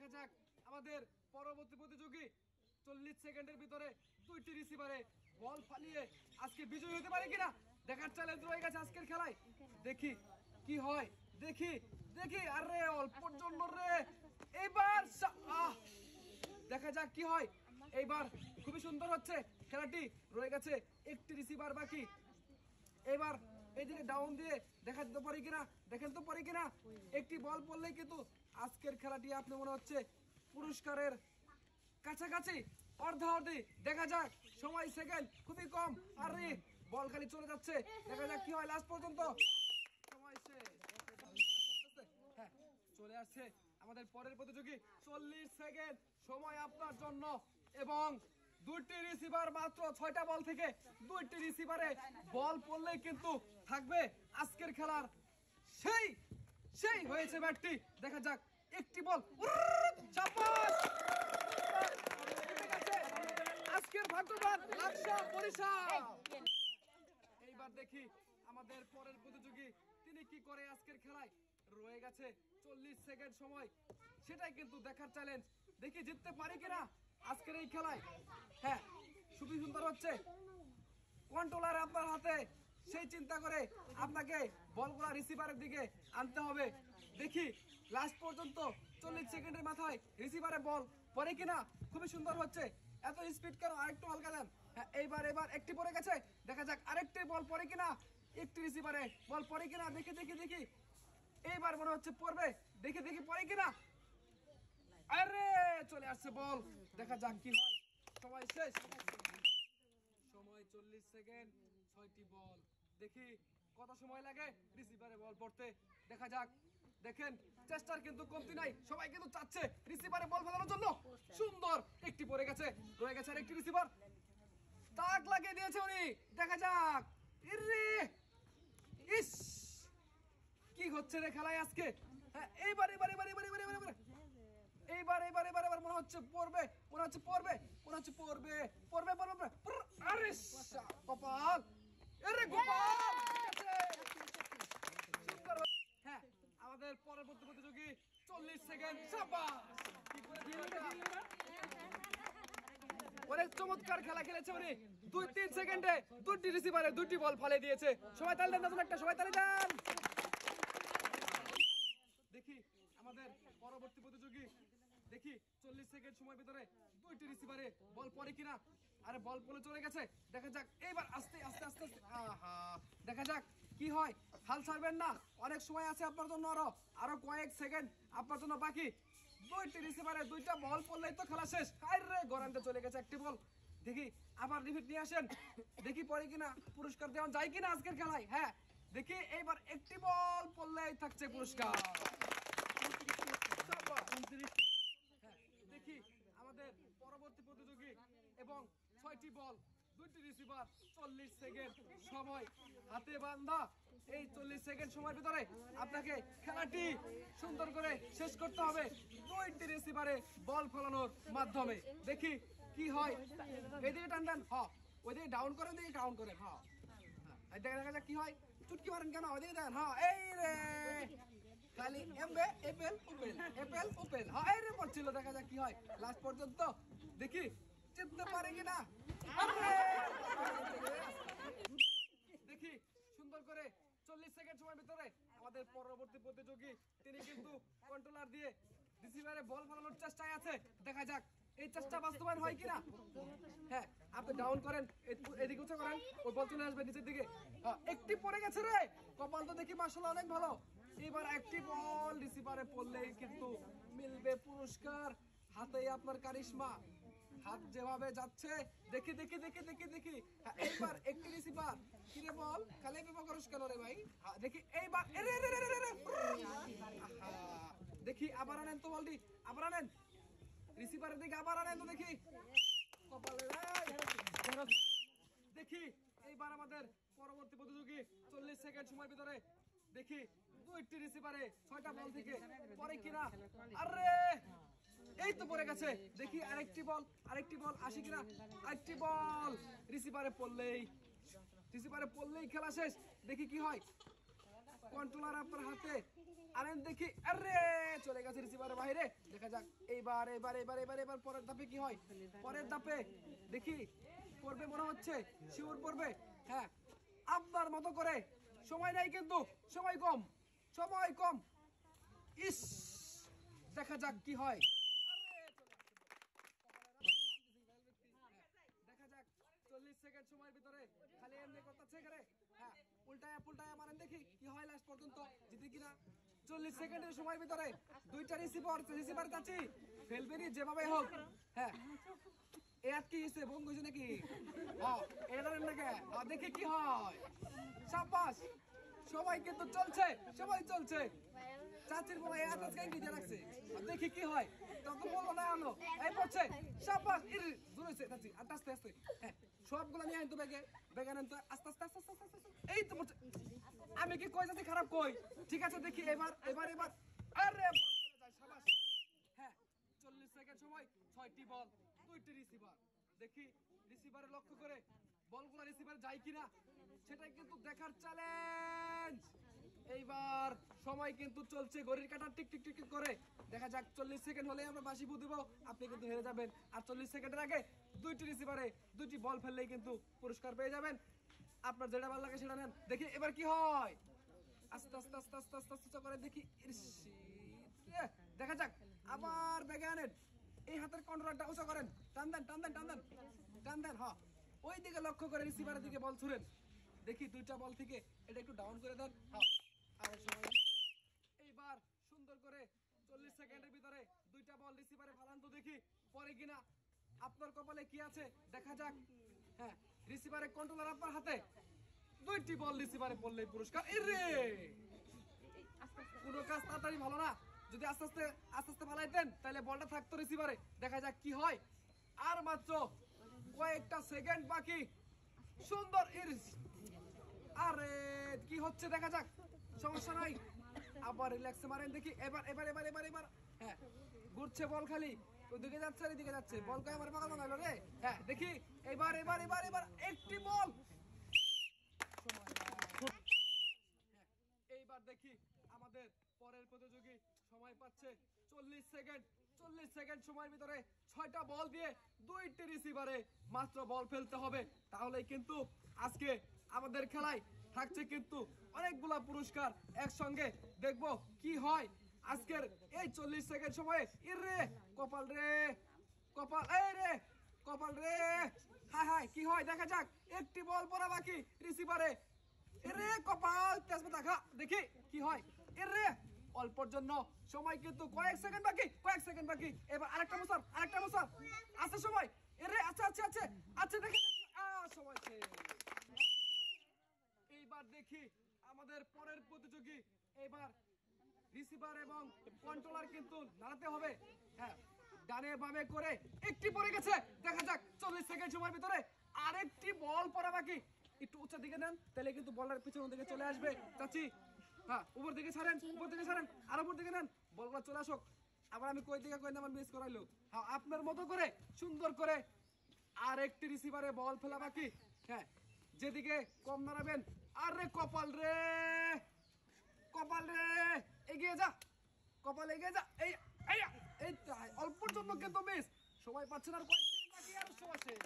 দেখা যাক আমাদের পরবর্তী প্রতিযোগী 40 সেকেন্ডের ভিতরে 2টি রিসিভারে বল ফালিয়ে আজকে বিজয়ী হতে পারে কিনা দেখার চ্যালেঞ্জ রয়ে গেছে আজকের খেলায়। দেখি কি হয়, দেখি দেখি। আরে অল্পর জন্য রে, এবার দেখা যাক কি হয়। এইবার খুবই সুন্দর হচ্ছে খেলাটি, রয়ে গেছে একটি রিসিভার বাকি। এবার এইদিকে ডাউন দিয়ে দেখা দিতে পারি কিনা, দেখেন তো পারি কিনা। একটি বল পড়লেই কিন্তু আজকের খেলাটি আপনি মনে হচ্ছে পুরস্কারের কাছাকাছি, অর্ধাঅর্ধি। দেখা যাক, সময় সেকেন্ড খুবই কম। আরে বল খালি চলে যাচ্ছে, দেখা যাক কি হয় লাস্ট পর্যন্ত। সময় শেষ। হ্যাঁ, চলে আসছে আমাদের পরের প্রতিযোগী। 40 সেকেন্ড সময় আপনার জন্য এবং 2টি রিসিভার, মাত্র 6টা বল থেকে 2টি রিসিভারে বল পড়লেই কিন্তু থাকবে আজকের খেলার সেই সেই হয়েছে ব্যাটটি। দেখা যাক একটি বল, আজকের ভাগ্যবান লাকসা বরিশাল। এইবার দেখি আমাদের পরের প্রতিযোগী তিনি কি করে আজকের খেলায়। রয়ে গেছে 40 সেকেন্ড সময়, সেটাই কিন্তু দেখার চ্যালেঞ্জ। দেখি জিততে পারি কিনা আজকের এই খেলায়। হ্যাঁ, খুবই সুন্দর হচ্ছে। কন্ট্রোলার আপনার হাতে, সেই চিন্তা করে আপনাকে বলগুলা রিসিভারের দিকে আনতে হবে। দেখি লাস্ট পর্যন্ত 40 সেকেন্ডের মাথায় রিসিভারে বল পড়ে কিনা। খুবই সুন্দর হচ্ছে, এত স্পিড কেন, আরেকটু হালকা দেন। হ্যাঁ, এবার একটি পড়ে গেছে, দেখা যাক আরেকটি বল পড়ে কিনা, একটি রিসিভারে বল পড়ে কিনা। দেখি দেখি দেখি, এইবার মনে হচ্ছে পড়বে, দেখি দেখি পড়ে কিনা। আরে চলে আসছে বল, দেখা যাক কি হয়। সময় শেষ, সময় 40 সেকেন্ড, 6টি বল। দেখি কত সময় লাগে রিসিভারে বল পড়তে, দেখা যাক। দেখেন চেষ্টার কিন্তু কমতি নাই, সবাই কিন্তু চাচ্ছে রিসিভারে বল ফেলানোর জন্য। সুন্দর, একটি পড়ে গেছে, রয়ে গেছে আরেকটি রিসিভার, তাক লাগিয়ে দিয়েছে উনি। দেখা যাক, ইস কি হচ্ছে রে খেলায় আজকে। হ্যাঁ, এইবার এবার এবার এবার এবার এবার এইবার এবার এবার এবার মনে হচ্ছে পড়বে, মনে হচ্ছে পড়বে, মনে হচ্ছে পড়বে পড়বে পড়বে। আরে গোপাল, আরে গোপাল। হ্যাঁ, আমাদের পরবর্তী প্রতিযোগী 40 সেকেন্ড। অনেক চমৎকার খেলা খেলেছে উনি। 2-3 সেকেন্ডে 2টি রিসিভারে 2টি বল ফালে দিয়েছে। সবাই তালি দেন, একটা সবাই তালি দেন। দেখি আমাদের পরবর্তী প্রতিযোগী, দেখি 40 সেকেন্ড সময়ের ভিতরে 2টি রিসিভারে বল পড়ে কিনা। আরে বল পড়ে চলে গেছে, দেখা যাক এইবার আস্তে আস্তে আস্তে আস্তে। দেখা যাক কি হয়। হাল ছাড়বেন না, অনেক সময় আছে আপনার জন্য, আরো কয়েক সেকেন্ড আপনার জন্য বাকি। 2টি রিসিভারে 2টা বল পড়লেই তো খেলা শেষ। আরে গরান্তে চলে গেছে একটি বল। দেখি আবার রিপিট নিয়ে আসেন, দেখি পড়ে কিনা, পুরস্কার দেওয়া যায় কিনা আজকের খেলায়। হ্যাঁ, দেখি এইবার একটি বল পড়লেই থাকছে পুরস্কার। দেখি আমাদের পরবর্তী প্রতিযোগী এবং 6টি বল, 2টি রিসিভার, 40 সেকেন্ড সময় হাতে বান্ধা। এই 40 সেকেন্ড সময়ের ভিতরে আপনাকে খেলাটি সুন্দর করে শেষ করতে হবে 2টি রিসিভারে বল ফেলানোর মাধ্যমে। দেখি কি হয়। এদিকে টান দেন, ওইদিকে ডাউন করে, দিকে ডাউন করে। দেখা যাক কি হয়। চুটকি মারেন কেন, ওইদিকে দেন। এই রে খালি এপেল ওপেল, এপেল ওপেল। এই রে পড়ছিল, দেখা যাক কি হয় লাস্ট পর্যন্ত। দেখি জিততে পারে কিনা। দেখি সুন্দর করে 40 সেকেন্ড সময়ের ভিতরে আমাদের পরবর্তী প্রতিযোগী তিনি কিন্তু কন্ট্রোলার দিয়ে রিসিভারে বল ফেলানোর চেষ্টায় আছে। দেখা যাক এই চেষ্টা বাস্তবায়ন হয় কিনা। হ্যাঁ, আপনি ডাউন করেন, এদিকে উঁচু করেন, ওই বল চলে আসবে নিচের দিকে। একটি পড়ে গেছে রে, কপাল তো দেখি মাশাআল্লাহ অনেক ভালো। এবার একটি বল রিসিভারে পড়লেই কিন্তু মিলবে পুরস্কার। হাতেই আপনার কারিশমা, হাত যেভাবে যাচ্ছে। দেখি দেখি দেখি দেখি দেখি, এইবার একটি রিসিভার। কিরে বল খালি বিপা করস কেন রে ভাই। দেখি এইবার, দেখি আবার আনেন তো বলটি, আবার আনেন রিসিভারের দিকে, আবার আনেন তো দেখি। কপালে দেখি এইবার আমাদের পরবর্তী প্রতিযোগী 40 সেকেন্ড সময়ের ভিতরে দেখি 2টি রিসিভারে 6টা বল থেকে পরে কিনা। আরে এই তো পড়ে গেছে, দেখি আরেকটি বল আসে কিনা। আরেকটি বল রিসিভারে পড়লেই খেলা শেষ। দেখি কি হয়। কন্ট্রোলার আপনার হাতে, আনেন দেখি। আরে চলে গেছে রিসিভারে ভাই। বাইরে। দেখা যাক এইবার এবার এবার এবার এবার পরের ধাপে কি হয়। পরের ধাপে দেখি পড়বে মনে হচ্ছে, শিওর পড়বে। হ্যাঁ, আপনার মতো করে। সময় নাই কিন্তু, সময় কম, সময় কম। ইস, দেখা যাক কি হয়। দেখা যাক 40 সেকেন্ড সময়ের ভিতরে খালি এমনি করতেছে করে। হ্যাঁ, উল্টায়া পুল্টায়া মারেন দেখি কি হয় লাস্ট পর্যন্ত, জিতে কিনা। 40 সেকেন্ডের সময়ের ভিতরে দুইটা রিসিভার চাচ্ছি ফেলবেনি যেভাবে হোক। হ্যাঁ, এত কি হইছে, বন্ধ হইছে নাকি? হ্যাঁ, এটা নাকি দেখি কি হয়। শাবাশ, সবাই কিন্তু চলছে, সবাই চলছে। চাচির বলা এত কেন কি রাখছে, দেখি কি হয়। তখন বলবো না আনো এই পড়ছে। শাবাশ, দূর হইছে চাচি, আর আস্তে আস্তে। হ্যাঁ, সবগুলো নিয়ে আনতো ব্যাগে, ব্যাগে আনতো আস্তে আস্তে আস্তে আস্তে আস্তে। এই তো পড়ছে। আমি কি কই যাচ্ছি খারাপ কই? ঠিক আছে দেখি এবার এবার এবার। আরে বল চলে যায়, শাবাশ। হ্যাঁ, 40 সেকেন্ড সময়, 6টি বল, 2টি রিসিভার। দেখি রিসিভারে লক্ষ্য করে বলগুলো রিসিভার যায় কিনা সেটাই কিন্তু দেখার চ্যালেঞ্জ। এইবার সময় কিন্তু চলছে, ঘড়ির কাঁটা টিক টিক টিক করে। দেখা যাক 40 সেকেন্ড হলে আমরা বাঁশি ফু দিব, আপনি কিন্তু হেরে যাবেন। আর 40 সেকেন্ডের আগে 2টি রিসিভারে 2টি বল ফেললেই কিন্তু পুরস্কার পেয়ে যাবেন। আপনার যেটা ভালো লাগে সেটা নেন। দেখি এবার কি হয়। আস্তে আস্তে আস্তে আস্তে আস্তে আস্তে করে দেখি। দেখা যাক, আবার ব্যাগে আনেন। এই হাতের কন্ট্রোলটা উঁচু করেন, টান দেন টান দেন টান দেন টান দেন। হ্যাঁ, ওই দিকে লক্ষ্য করে রিসিভারের দিকে বল ছুড়েন। দেখি 2টা বল থেকে এটা একটু ডাউন করে দেন। হ্যাঁ, আর সময় এইবার সুন্দর করে 40 সেকেন্ডের ভিতরে 2টা বল রিসিভারে ফালান তো দেখি পরে কিনা। আপনার কপালে কি আছে দেখা যাক। হ্যাঁ, রিসিভারের কন্ট্রোলার আপনার হাতে, 2টি বল রিসিভারে পড়লেই পুরস্কার। এরে পুরো কাজ তাড়াতাড়ি ভালো না, যদি আস্তে আস্তে আস্তে আস্তে ফালাইতেন তাহলে বলটা থাকতো রিসিভারে। দেখা যাক কি হয়। আর মাত্র কয়েকটা সেকেন্ড বাকি। সুন্দর। আরে কি হচ্ছে দেখা যাক, সমস্যা নাই। আবার রিল্যাক্সে মারেন দেখি এবার এবার এবার এবার এবার। হ্যাঁ, ঘুরছে বল খালি, ওদিকে যাচ্ছে আর এদিকে যাচ্ছে। বল কয় আমার পাকা বানাইলো রে। হ্যাঁ, দেখি এবার এবার এবার এবার একটি বল। এইবার দেখি আমাদের পরের প্রতিযোগী সময় পাচ্ছে 40 সেকেন্ড। 40 সেকেন্ড সময়ের ভিতরে 6টা বল দিয়ে 2টি রিসিভারে মাত্র বল ফেলতে হবে, তাহলেই কিন্তু আজকে আমাদের খেলায় থাকছে কিন্তু অনেকগুলা পুরস্কার একসঙ্গে। দেখবো কি হয় আজকের এই 40 সেকেন্ড সময়ে। ইরে কপাল রে, কপাল, এই রে কপাল রে। হায় হায়, কি হয় দেখা যাক। একটি বল পড়া বাকি রিসিভারে। এরে কপাল, তেজপাতা খা, দেখি কি হয়। এরে অল্পর জন্য সময় কিন্তু কয়েক সেকেন্ড বাকি, কয়েক সেকেন্ড বাকি। এবার আরেকটা মশার, আরেকটা মশার আছে সময়। এরে আচ্ছা আচ্ছা আচ্ছা আচ্ছা, দেখি দেখি সময় শেষ। এইবার দেখি আমাদের পরের প্রতিযোগী। এবার রিসিভার এবং কন্ট্রোলার কিন্তু নাড়াতে হবে। হ্যাঁ, ডানে বামে করে একটি পড়ে গেছে। দেখা যাক 40 সেকেন্ড সময়ের ভিতরে আরেকটি বল পড়া বাকি। একটু উঁচা দিকে নেন, তাহলে কিন্তু বলের পিছন দিকে চলে আসবে চাচি। হ্যাঁ, উপর দিকে ছাড়েন, উপর দিকে ছাড়েন, আর উপর দিকে নেন, বলগুলো চলে আসুক। আবার আমি কই দিকে কই না আমার মিস করাইলো। হ্যাঁ, আপনার মতো করে সুন্দর করে আরেকটি রিসিভারে বল ফেলা বাকি। হ্যাঁ, যেদিকে কম নাড়াবেন। আরে কপাল রে, কপাল রে, এগিয়ে যা কপাল, এগিয়ে যা। এই এই এই অল্পর জন্য কিন্তু মিস। সময় পাচ্ছেন আর কয়েক সেকেন্ড বাকি, আর সময় শেষ।